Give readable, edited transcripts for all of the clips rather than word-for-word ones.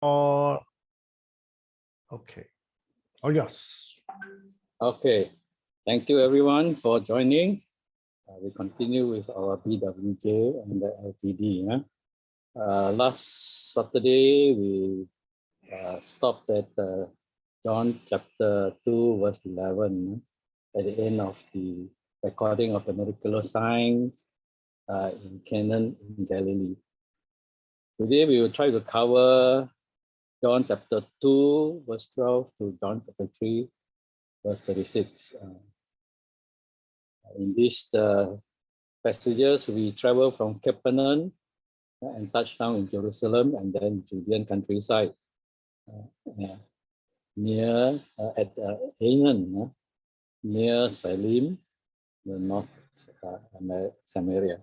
or okay, all yours. Okay, thank you everyone for joining. We continue with our BWJ and the LTD. Last Saturday, we stopped at John chapter 2, verse 11, at the end of the recording of the miraculous signs in Canaan in Galilee. Today, we will try to cover John chapter 2, verse 12 to John chapter 3, verse 36. In these passages, we travel from Capernaum and touch down in Jerusalem and then Judean countryside near at Aenon, near Salim, the north Samaria.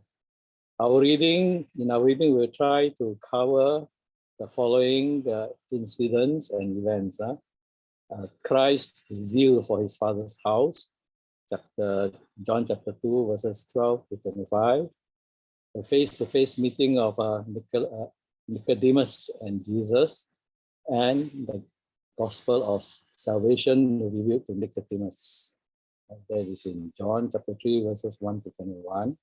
In our reading, we'll try to cover the following incidents and events. Christ's zeal for his Father's house, John chapter 2, verses 12 to 25. The face-to-face meeting of Nicodemus and Jesus, and the gospel of salvation revealed to Nicodemus. That is in John chapter 3, verses 1 to 21.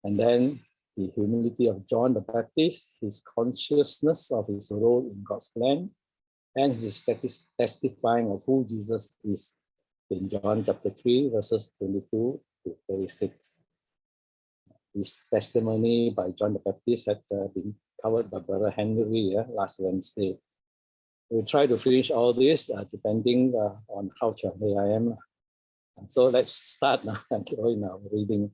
And then the humility of John the Baptist, his consciousness of his role in God's plan, and his testifying of who Jesus is in John chapter 3, verses 22 to 36. This testimony by John the Baptist had been covered by Brother Henry last Wednesday. We'll try to finish all this depending on how chubby I am. So let's start now in our reading.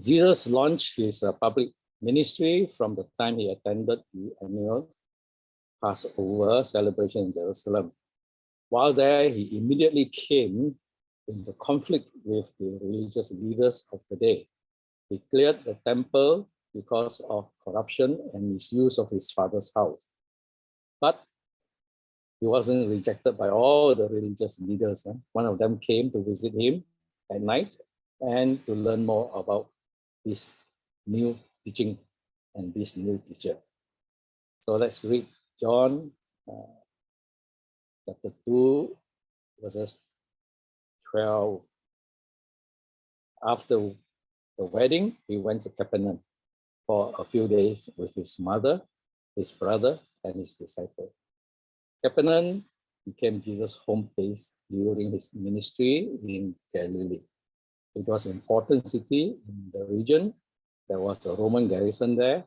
Jesus launched his public ministry from the time he attended the annual Passover celebration in Jerusalem. While there, he immediately came into conflict with the religious leaders of the day. He cleared the temple because of corruption and misuse of his Father's house. But he wasn't rejected by all the religious leaders. One of them came to visit him at night and to learn more about this new teaching and this new teacher. So let's read John chapter 2, verses 12. After the wedding, he went to Capernaum for a few days with his mother, his brother, and his disciple. Capernaum became Jesus' home base during his ministry in Galilee. It was an important city in the region. There was a Roman garrison there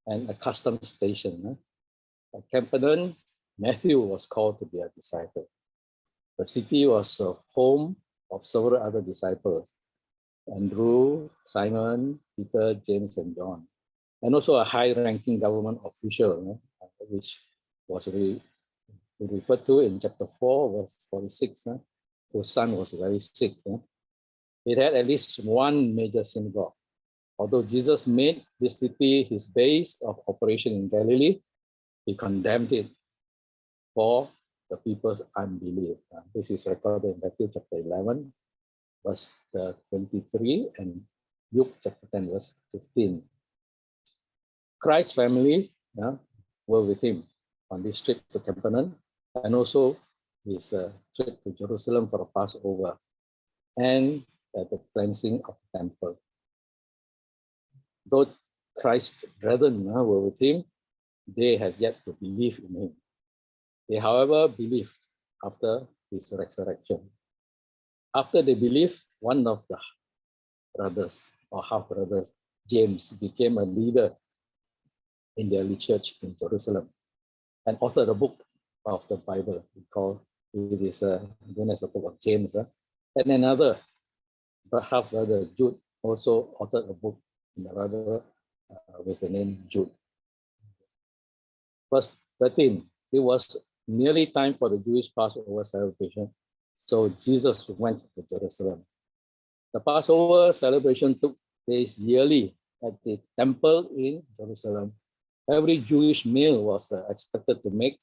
and a customs station. At Capernaum, Matthew was called to be a disciple. The city was a home of several other disciples: Andrew, Simon, Peter, James, and John, and also a high-ranking government official, which was referred to in chapter 4, verse 46, whose son was very sick. It had at least one major synagogue. Although Jesus made this city his base of operation in Galilee, he condemned it for the people's unbelief. This is recorded in Matthew chapter 11, verse 23, and Luke chapter 10, verse 15. Christ's family were with him on this trip to Capernaum, and also his trip to Jerusalem for the Passover and the cleansing of the temple. Though Christ's brethren were with him, they had yet to believe in him. They, however, believed after his resurrection. After they believed, one of the brothers or half-brothers, James, became a leader in the early church in Jerusalem and authored a book of the Bible. It is known as the book of James. And another half-brother, Jude, also authored a book in the Bible with the name Jude. Verse 13, it was nearly time for the Jewish Passover celebration, so Jesus went to Jerusalem. The Passover celebration took place yearly at the temple in Jerusalem. Every Jewish male was expected to make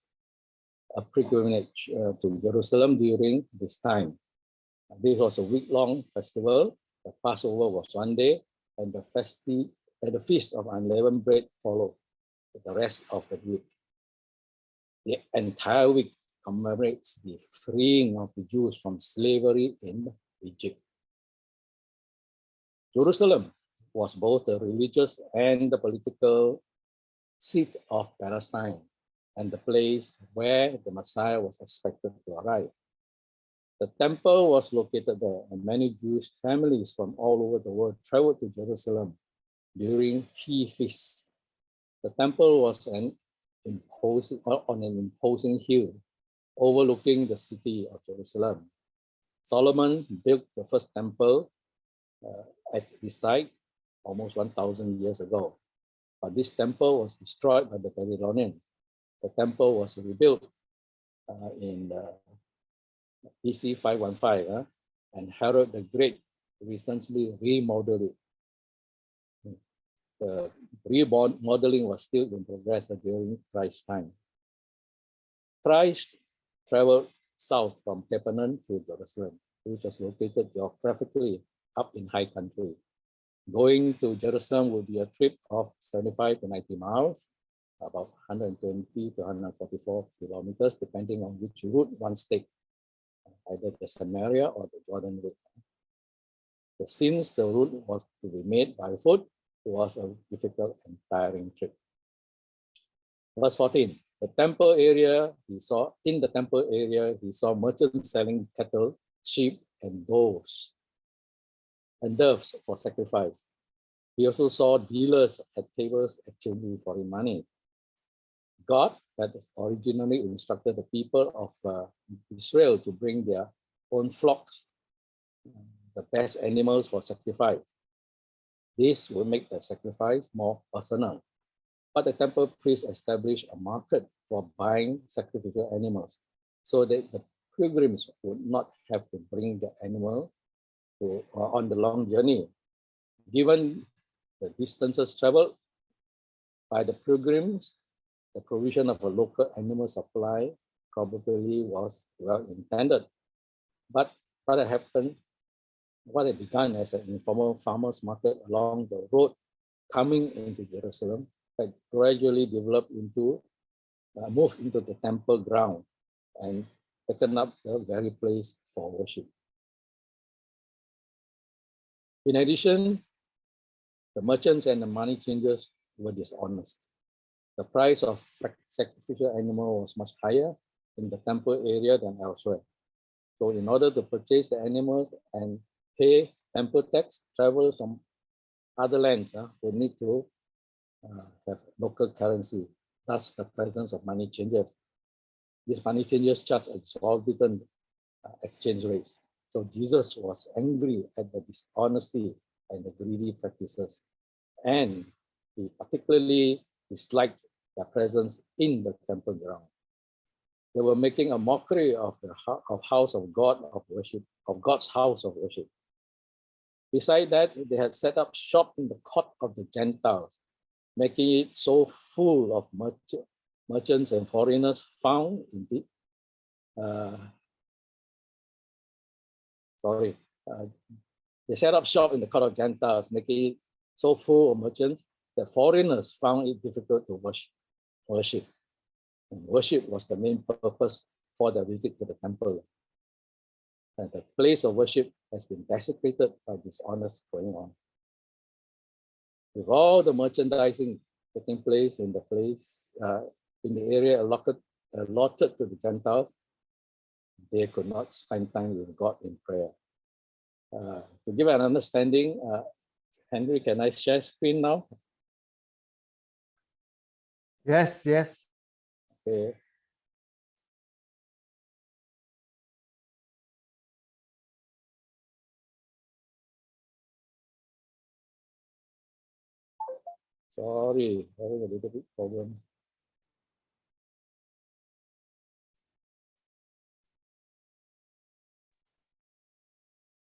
a pilgrimage to Jerusalem during this time. This was a week-long festival. The Passover was one day, and the Feast of Unleavened Bread followed the rest of the week. The entire week commemorates the freeing of the Jews from slavery in Egypt. Jerusalem was both the religious and the political seat of Palestine and the place where the Messiah was expected to arrive. The temple was located there, and many Jewish families from all over the world traveled to Jerusalem during key feasts. The temple was on an imposing hill overlooking the city of Jerusalem. Solomon built the first temple at his site almost 1,000 years ago. But this temple was destroyed by the Babylonians. The temple was rebuilt in BC 515, and Herod the Great recently remodeled it. The remodeling was still in progress during Christ's time. Christ traveled south from Capernaum to Jerusalem, which was located geographically up in high country. Going to Jerusalem would be a trip of 75 to 90 miles, about 120 to 144 kilometers, depending on which route one takes, either the Samaria or the Jordan route. Since the route was to be made by foot, it was a difficult and tiring trip. Verse 14, in the temple area, he saw merchants selling cattle, sheep, and doves for sacrifice. He also saw dealers at tables exchanging foreign money. God had originally instructed the people of Israel to bring their own flocks, the best animals for sacrifice. This will make the sacrifice more personal. But the temple priests established a market for buying sacrificial animals so that the pilgrims would not have to bring the animal on the long journey. Given the distances traveled by the pilgrims, the provision of a local animal supply probably was well intended. But what had begun as an informal farmers market along the road coming into Jerusalem had gradually developed moved into the temple ground and taken up the very place for worship. In addition, the merchants and the money changers were dishonest. The price of sacrificial animal was much higher in the temple area than elsewhere. So in order to purchase the animals and pay temple tax, travelers from other lands would need to have local currency, thus the presence of money changers. These money changers charge exorbitant exchange rates. So Jesus was angry at the dishonesty and the greedy practices, and he particularly disliked their presence in the temple ground. They were making a mockery of the house of God of worship, of God's house of worship. Beside that, they had set up shop in the court of the Gentiles, making it so full of merchants and foreigners found in the they set up shop in the court of Gentiles, making it so full of merchants that foreigners found it difficult to worship. And worship was the main purpose for the visit to the temple. And the place of worship has been desecrated by dishonest going on. With all the merchandising taking place in the area allotted to the Gentiles, they could not spend time with God in prayer. To give an understanding, Henry, can I share screen now? Yes, yes. Okay. Sorry, having a little bit problem.